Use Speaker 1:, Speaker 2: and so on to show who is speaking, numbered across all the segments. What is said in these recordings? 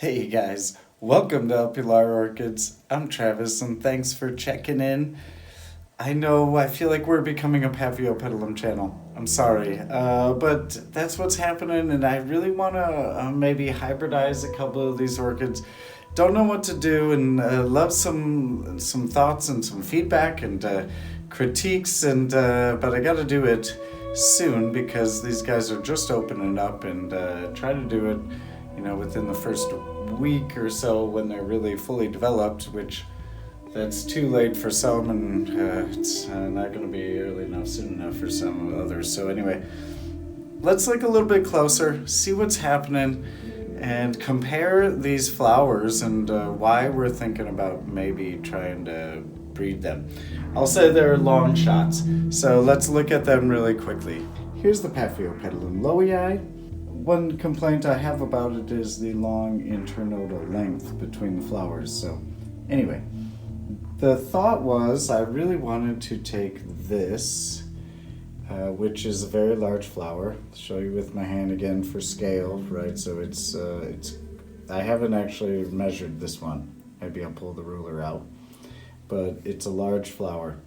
Speaker 1: Hey guys, welcome to Opular Orchids. I'm Travis and thanks for checking in. I know I feel like we're becoming a Paphiopedilum channel. I'm sorry, but that's what's happening and I really want to maybe hybridize a couple of these orchids. Don't know what to do and love some thoughts and some feedback and critiques but I got to do it soon because these guys are just opening up and try to do it within the first week or so when they're really fully developed, which that's too late for some and it's not going to be early enough, soon enough for some others. So anyway, let's look a little bit closer, see what's happening, and compare these flowers and why we're thinking about maybe trying to breed them. I'll say they're long shots, so let's look at them really quickly. Here's the Paphiopedilum lowii. One complaint I have about it is the long internodal length between the flowers. So anyway, the thought was I really wanted to take this, which is a very large flower. I'll show you with my hand again for scale, right? So it's I haven't actually measured this one. Maybe I'll pull the ruler out, but it's a large flower.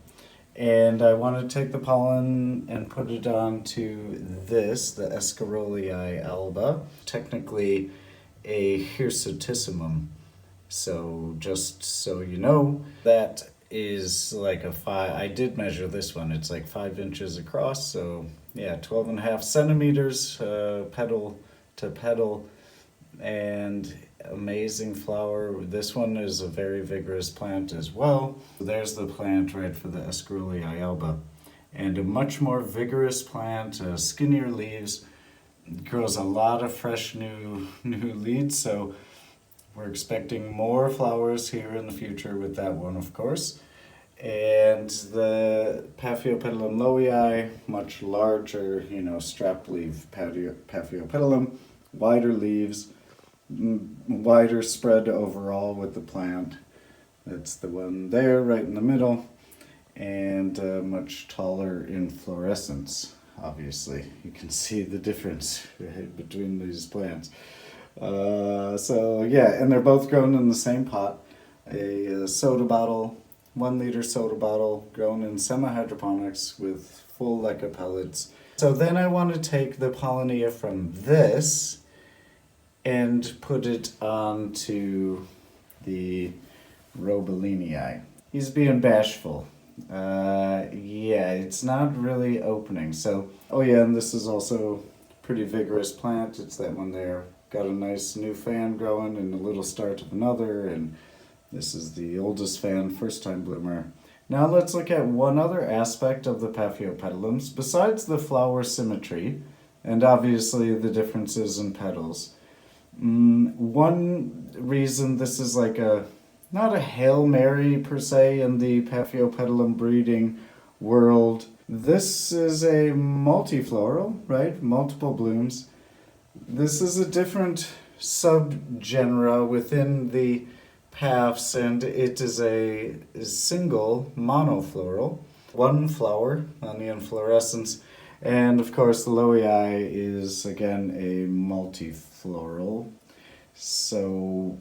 Speaker 1: And I want to take the pollen and put it onto this, the Escarolii alba, technically a hirsutissimum. So just so you know, that is like I did measure this one, it's like 5 inches across, so yeah, 12.5 centimeters petal to petal, and amazing flower. This one is a very vigorous plant as well. There's the plant right for the Escarolii alba, and a much more vigorous plant, skinnier leaves, grows a lot of fresh new leaves, so we're expecting more flowers here in the future with that one, of course. And the Paphiopedilum lowii, much larger, strap leaf Paphiopedilum, wider leaves, wider spread overall with the plant. That's the one there right in the middle, and much taller inflorescence. Obviously you can see the difference right between these plants. So yeah, and they're both grown in the same pot, a soda bottle, 1 liter soda bottle, grown in semi-hydroponics with full leca pellets. So then I want to take the pollinia from this and put it onto the Robelinii. He's being bashful. Yeah, it's not really opening. So, oh yeah, and this is also a pretty vigorous plant. It's that one there. Got a nice new fan growing and a little start of another, and this is the oldest fan, first time bloomer. Now let's look at one other aspect of the Paphiopedilums, besides the flower symmetry, and obviously the differences in petals. One reason this is like not a Hail Mary per se in the Paphiopedilum breeding world. This is a multifloral, right? Multiple blooms. This is a different subgenera within the paphs, and it is a single monofloral, one flower on the inflorescence. And of course the lowii is again a multifloral. So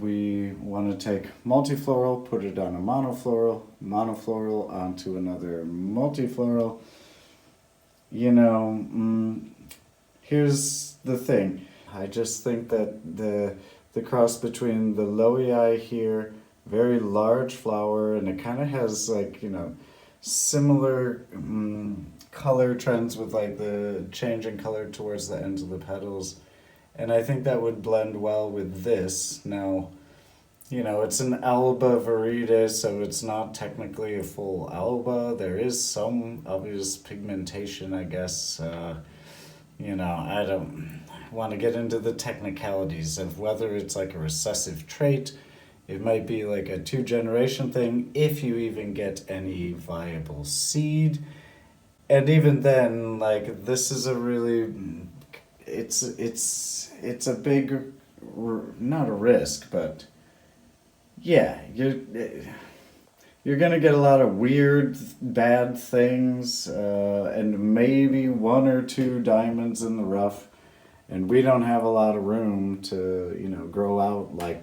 Speaker 1: we want to take multifloral, put it on a monofloral, monofloral onto another multifloral. Here's the thing. I just think that the cross between the lowii here, very large flower, and it kind of has like, similar color trends with like the change in color towards the ends of the petals. And I think that would blend well with this. Now, it's an alba viridis, so it's not technically a full alba. There is some obvious pigmentation, I guess. I don't want to get into the technicalities of whether it's like a recessive trait. It might be like a 2-generation thing, if you even get any viable seed. And even then, like, this is a really, it's a big, not a risk, but yeah, you're gonna get a lot of weird, bad things, and maybe 1 or 2 diamonds in the rough. And we don't have a lot of room to, grow out like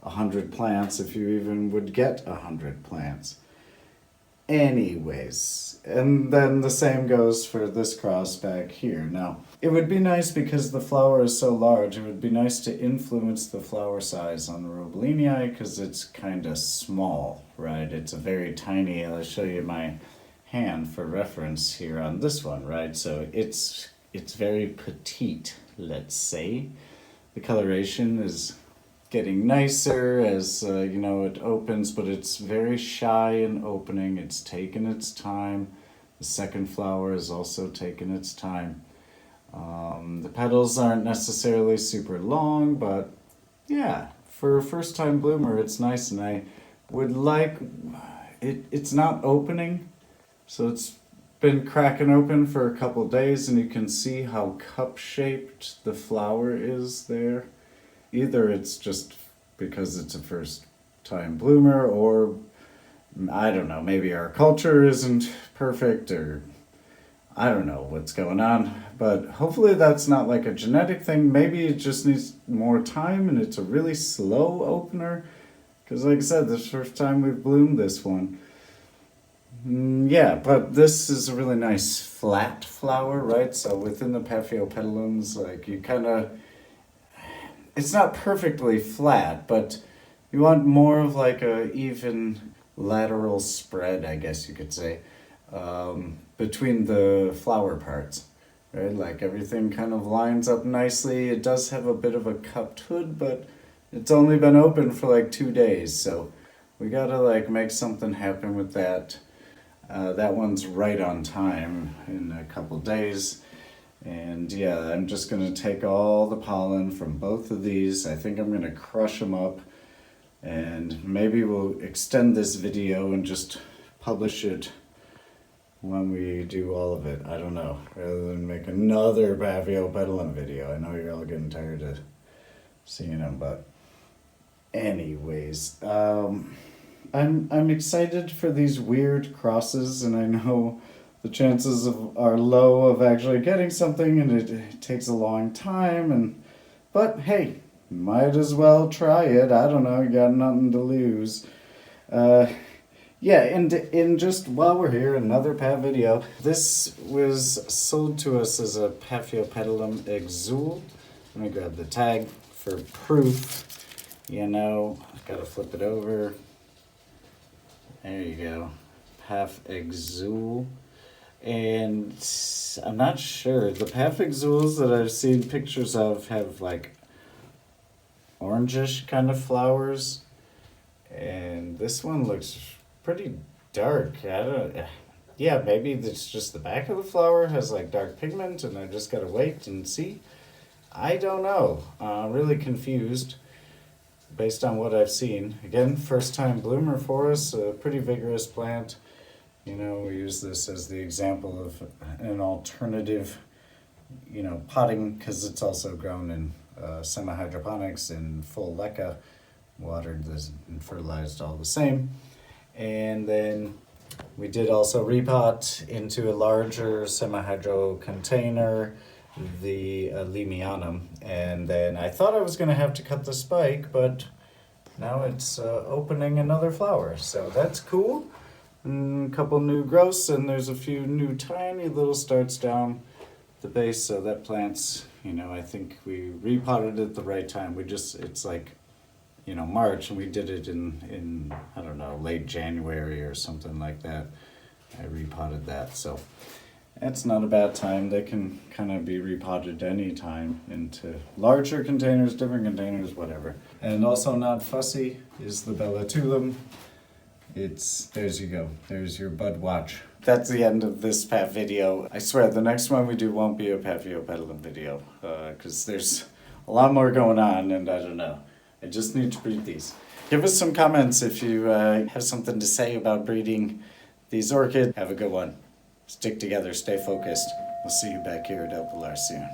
Speaker 1: 100 plants, if you even would get 100 plants. Anyways, and then the same goes for this cross back here. Now, it would be nice because the flower is so large, it would be nice to influence the flower size on the Robelinii because it's kind of small, right? It's a very tiny, I'll show you my hand for reference here on this one, right? So it's very petite, let's say. The coloration is getting nicer as it opens, but it's very shy in opening. It's taken its time. The second flower is also taken its time. The petals aren't necessarily super long, but yeah, for a first time bloomer it's nice, and I would like it's not opening, so it's been cracking open for a couple days, and you can see how cup shaped the flower is there. Either it's just because it's a first time bloomer, or I don't know, maybe our culture isn't perfect, or I don't know what's going on, but hopefully that's not like a genetic thing. Maybe it just needs more time and it's a really slow opener, because like I said, this is the first time we've bloomed this one. Yeah, but this is a really nice flat flower, right? So within the Paphiopedilums, like you kind of, it's not perfectly flat, but you want more of like a even lateral spread, I guess you could say, between the flower parts, right? Like everything kind of lines up nicely. It does have a bit of a cupped hood, but it's only been open for like 2 days, so we gotta like make something happen with that. That one's right on time in a couple days. And yeah, I'm just going to take all the pollen from both of these. I think I'm going to crush them up, and maybe we'll extend this video and just publish it when we do all of it. I don't know, rather than make another Paphiopedilum video. I know you're all getting tired of seeing them, but anyways, I'm excited for these weird crosses, and I know the chances are low of actually getting something, and it takes a long time, but hey, might as well try it. I don't know, you got nothing to lose. Yeah, and just while we're here, another Pav video. This was sold to us as a Paphiopedilum exul. Let me grab the tag for proof. Gotta flip it over. There you go, Paph exul. And I'm not sure. The Paph exuls that I've seen pictures of have like orangish kind of flowers, and this one looks pretty dark. Yeah, maybe it's just the back of the flower has like dark pigment, and I just gotta wait and see. I don't know. Really confused based on what I've seen. Again, first time bloomer for us, a pretty vigorous plant. We use this as the example of an alternative, potting, because it's also grown in semi-hydroponics and full leca, watered and fertilized all the same. And then we did also repot into a larger semi-hydro container, the Limianum. And then I thought I was going to have to cut the spike, but now it's opening another flower, so that's cool. A couple new growths, and there's a few new tiny little starts down the base, so that plant's, I think we repotted at the right time. It's like, March, and we did it in I don't know, late January or something like that. I repotted that, so that's not a bad time. They can kind of be repotted anytime into larger containers, different containers, whatever. And also not fussy is the Bellatulum. There's you go. There's your bud watch. That's the end of this Pav video. I swear the next one we do won't be a Paphiopedilum video, because there's a lot more going on, and I don't know. I just need to breed these. Give us some comments if you have something to say about breeding these orchids. Have a good one. Stick together, stay focused. We'll see you back here at El Pilar soon.